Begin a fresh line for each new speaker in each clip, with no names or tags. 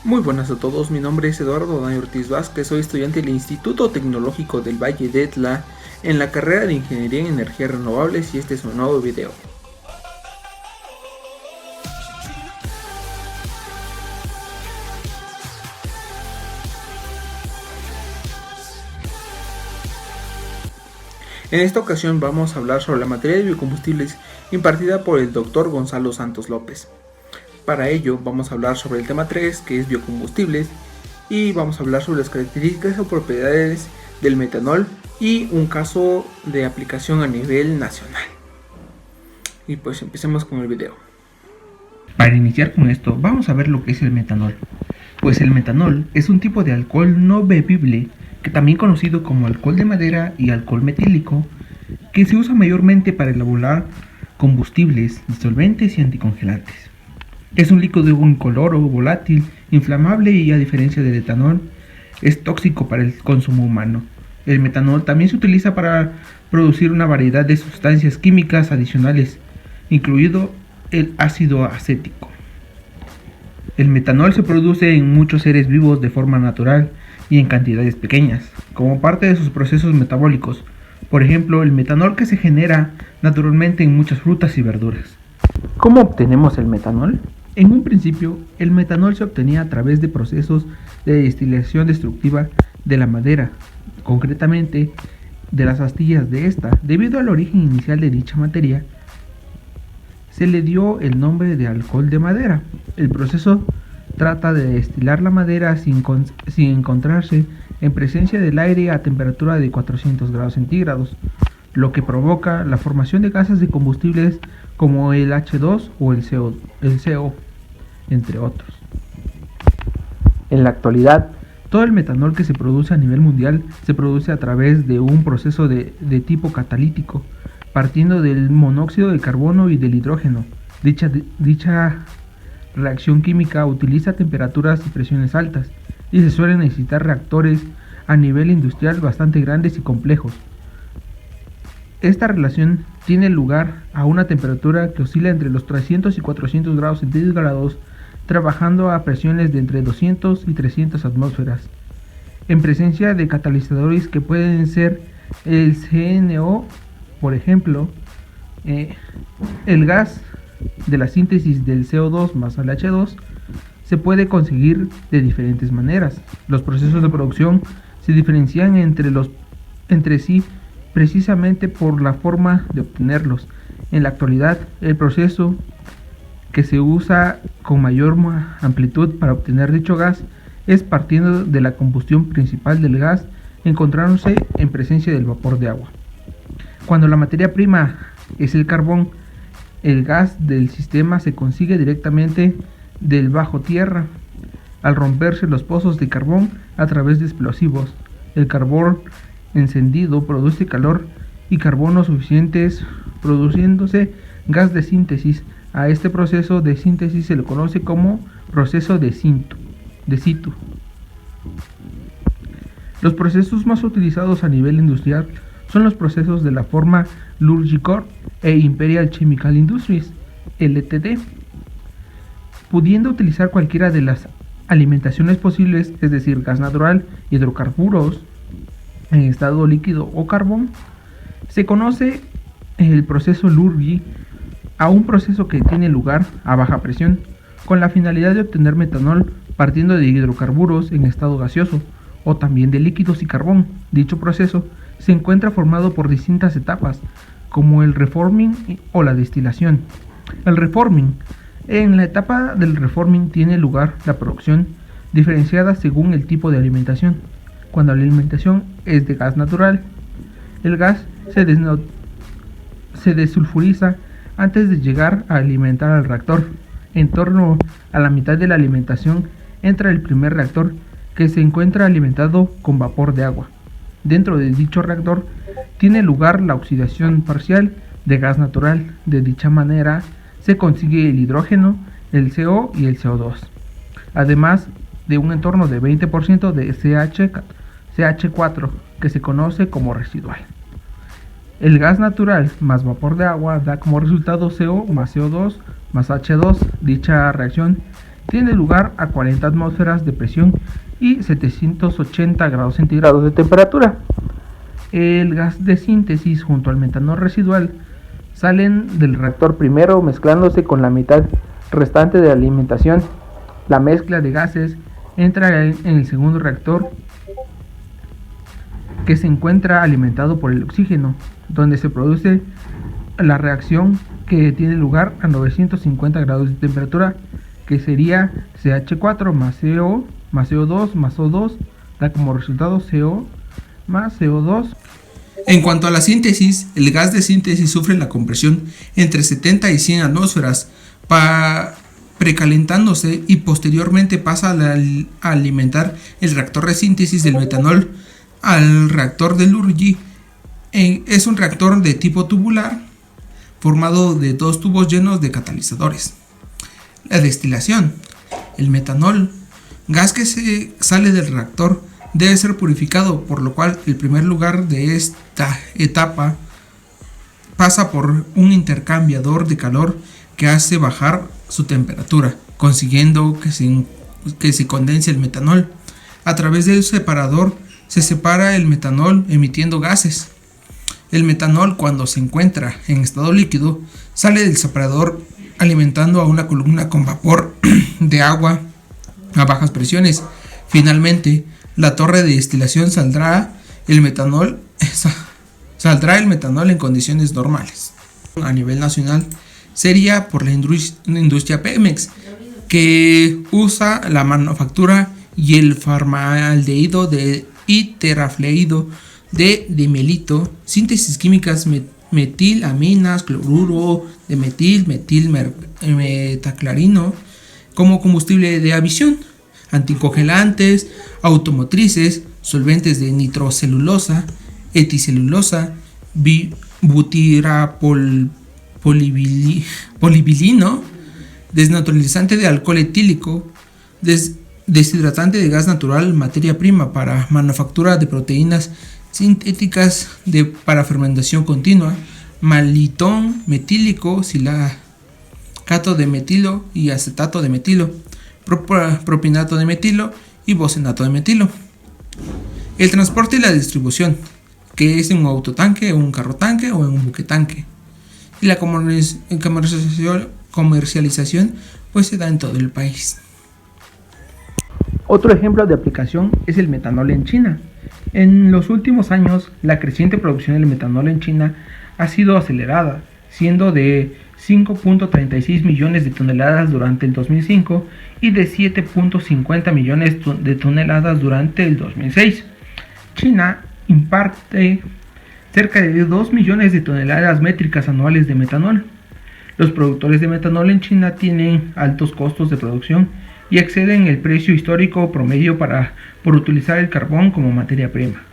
Muy buenas a todos, mi nombre es Eduardo Dani Ortiz Vázquez, soy estudiante del Instituto Tecnológico del Valle de Etla en la carrera de Ingeniería en Energías Renovables y este es un nuevo video. En esta ocasión vamos a hablar sobre la materia de biocombustibles impartida por el Dr. Gonzalo Santos López. Para ello vamos a hablar sobre el tema 3, que es biocombustibles, y vamos a hablar sobre las características o propiedades del metanol y un caso de aplicación a nivel nacional. Y pues empecemos con el video.
Para iniciar con esto, vamos a ver lo que es el metanol. Pues el metanol es un tipo de alcohol no bebible, que también conocido como alcohol de madera y alcohol metílico, que se usa mayormente para elaborar combustibles, disolventes y anticongelantes. Es un líquido incoloro, volátil, inflamable y, a diferencia del etanol, es tóxico para el consumo humano. El metanol también se utiliza para producir una variedad de sustancias químicas adicionales, incluido el ácido acético. El metanol se produce en muchos seres vivos de forma natural y en cantidades pequeñas, como parte de sus procesos metabólicos. Por ejemplo, el metanol que se genera naturalmente en muchas frutas y verduras. ¿Cómo obtenemos el metanol? En un principio, el metanol se obtenía a través de procesos de destilación destructiva de la madera, concretamente de las astillas de esta. Debido al origen inicial de dicha materia, se le dio el nombre de alcohol de madera. El proceso trata de destilar la madera sin encontrarse en presencia del aire a temperatura de 400 grados centígrados, lo que provoca la formación de gases de combustibles como el H2 o el CO, entre otros. En la actualidad, todo el metanol que se produce a nivel mundial se produce a través de un proceso de tipo catalítico, partiendo del monóxido de carbono y del hidrógeno. Dicha reacción química utiliza temperaturas y presiones altas y se suelen necesitar reactores a nivel industrial bastante grandes y complejos. Esta relación tiene lugar a una temperatura que oscila entre los 300 y 400 grados centígrados, trabajando a presiones de entre 200 y 300 atmósferas, en presencia de catalizadores que pueden ser el CNO, por ejemplo, el gas de la síntesis del CO2 más el H2 se puede conseguir de diferentes maneras. Los procesos de producción se diferencian entre sí precisamente por la forma de obtenerlos. En la actualidad, el proceso que se usa con mayor amplitud para obtener dicho gas es partiendo de la combustión principal del gas, encontrándose en presencia del vapor de agua. Cuando la materia prima es el carbón, el gas del sistema se consigue directamente del bajo tierra al romperse los pozos de carbón a través de explosivos. El carbón encendido produce calor y carbono suficientes, produciéndose gas de síntesis. A este proceso de síntesis se le conoce como proceso de situ. Los procesos más utilizados a nivel industrial son los procesos de la forma Lurgy-Corp e Imperial Chemical Industries, Ltd, pudiendo utilizar cualquiera de las alimentaciones posibles, es decir, gas natural, hidrocarburos en estado líquido o carbón. Se conoce el proceso Lurgy a un proceso que tiene lugar a baja presión, con la finalidad de obtener metanol partiendo de hidrocarburos en estado gaseoso o también de líquidos y carbón. Dicho proceso se encuentra formado por distintas etapas, como el reforming o la destilación. El reforming. En la etapa del reforming tiene lugar la producción diferenciada según el tipo de alimentación. Cuando la alimentación es de gas natural, el gas se desulfuriza antes de llegar a alimentar al reactor. En torno a la mitad de la alimentación entra el primer reactor, que se encuentra alimentado con vapor de agua. Dentro de dicho reactor tiene lugar la oxidación parcial de gas natural. De dicha manera se consigue el hidrógeno, el CO y el CO2, además de un entorno de 20% de CH4, que se conoce como residual. El gas natural más vapor de agua da como resultado CO más CO2 más H2. Dicha reacción Tiene lugar a 40 atmósferas de presión y 780 grados centígrados de temperatura. El gas de síntesis junto al metanol residual salen del reactor primero mezclándose con la mitad restante de la alimentación. La mezcla de gases entra en el segundo reactor, que se encuentra alimentado por el oxígeno, donde se produce la reacción que tiene lugar a 950 grados de temperatura, que sería CH4 más CO más CO2 más O2, da como resultado CO más CO2.
En cuanto a la síntesis, el gas de síntesis sufre la compresión entre 70 y 100 atmósferas, precalentándose y posteriormente pasa a alimentar el reactor de síntesis del metanol al reactor de Lurgi. Es un reactor de tipo tubular formado de dos tubos llenos de catalizadores. La destilación. El metanol, gas que se sale del reactor, debe ser purificado, por lo cual el primer lugar de esta etapa pasa por un intercambiador de calor que hace bajar su temperatura, consiguiendo que se condense el metanol. A través del separador se separa el metanol emitiendo gases. El metanol, cuando se encuentra en estado líquido, sale del separador alimentando a una columna con vapor de agua a bajas presiones. Finalmente, la torre de destilación saldrá el metanol en condiciones normales. A nivel nacional sería por la industria Pemex, que usa la manufactura y el formaldehído y terafluoruro de dimelito, síntesis químicas metilaminas, cloruro de metilmetaclarino como combustible de aviación, anticongelantes, automotrices, solventes de nitrocelulosa, eticelulosa, butirapolipolipilino, desnaturalizante de alcohol etílico, deshidratante de gas natural, materia prima para manufactura de proteínas sintéticas para fermentación continua, malitón metílico, silicato de metilo y acetato de metilo, propinato de metilo y bocenato de metilo. El transporte y la distribución, que es en un autotanque, un carro tanque o en un buque tanque. Y la comercialización pues se da en todo el país.
Otro ejemplo de aplicación es el metanol en China. En los últimos años, la creciente producción del metanol en China ha sido acelerada, siendo de 5.36 millones de toneladas durante el 2005 y de 7.50 millones de toneladas durante el 2006. China imparte cerca de 2 millones de toneladas métricas anuales de metanol. Los productores de metanol en China tienen altos costos de producción y exceden el precio histórico promedio por utilizar el carbón como materia prima.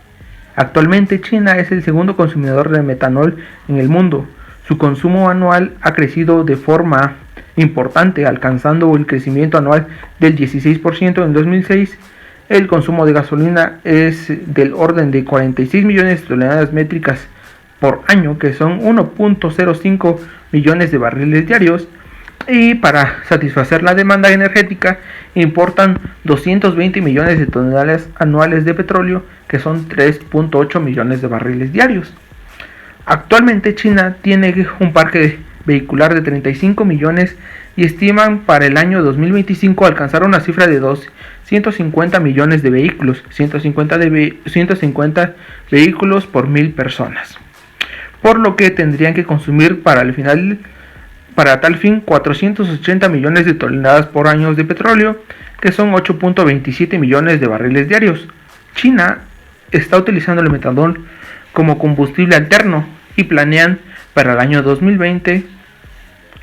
Actualmente China es el segundo consumidor de metanol en el mundo. Su consumo anual ha crecido de forma importante, alcanzando el crecimiento anual del 16% en 2006. El consumo de gasolina es del orden de 46 millones de toneladas métricas por año, que son 1.05 millones de barriles diarios. Y para satisfacer la demanda energética importan 220 millones de toneladas anuales de petróleo, que son 3.8 millones de barriles diarios. Actualmente China tiene un parque vehicular de 35 millones y estiman para el año 2025 alcanzar una cifra de 250 millones de vehículos, 150 vehículos por 1000 personas, por lo que tendrían que consumir para tal fin 480 millones de toneladas por año de petróleo, que son 8.27 millones de barriles diarios. China está utilizando el metanol como combustible alterno y planean para el año 2020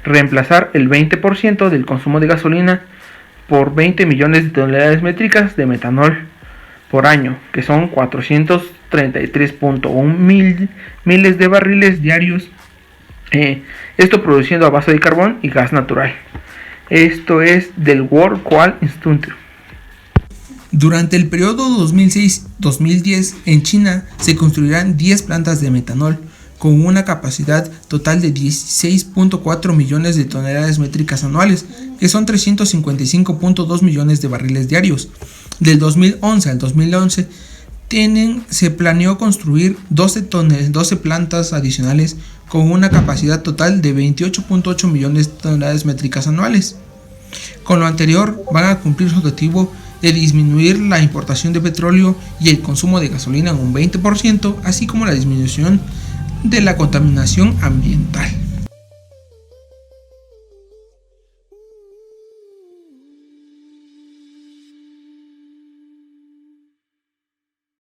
reemplazar el 20% del consumo de gasolina por 20 millones de toneladas métricas de metanol por año, que son 433.1 miles de barriles diarios. Esto produciendo a base de carbón y gas natural. Esto es del World Coal Institute.
Durante el periodo 2006-2010 en China se construirán 10 plantas de metanol con una capacidad total de 16.4 millones de toneladas métricas anuales, que son 355.2 millones de barriles diarios. Del 2011 al 2011 se planeó construir 12 plantas adicionales con una capacidad total de 28.8 millones de toneladas métricas anuales. Con lo anterior, van a cumplir su objetivo de disminuir la importación de petróleo y el consumo de gasolina en un 20%, así como la disminución de la contaminación ambiental.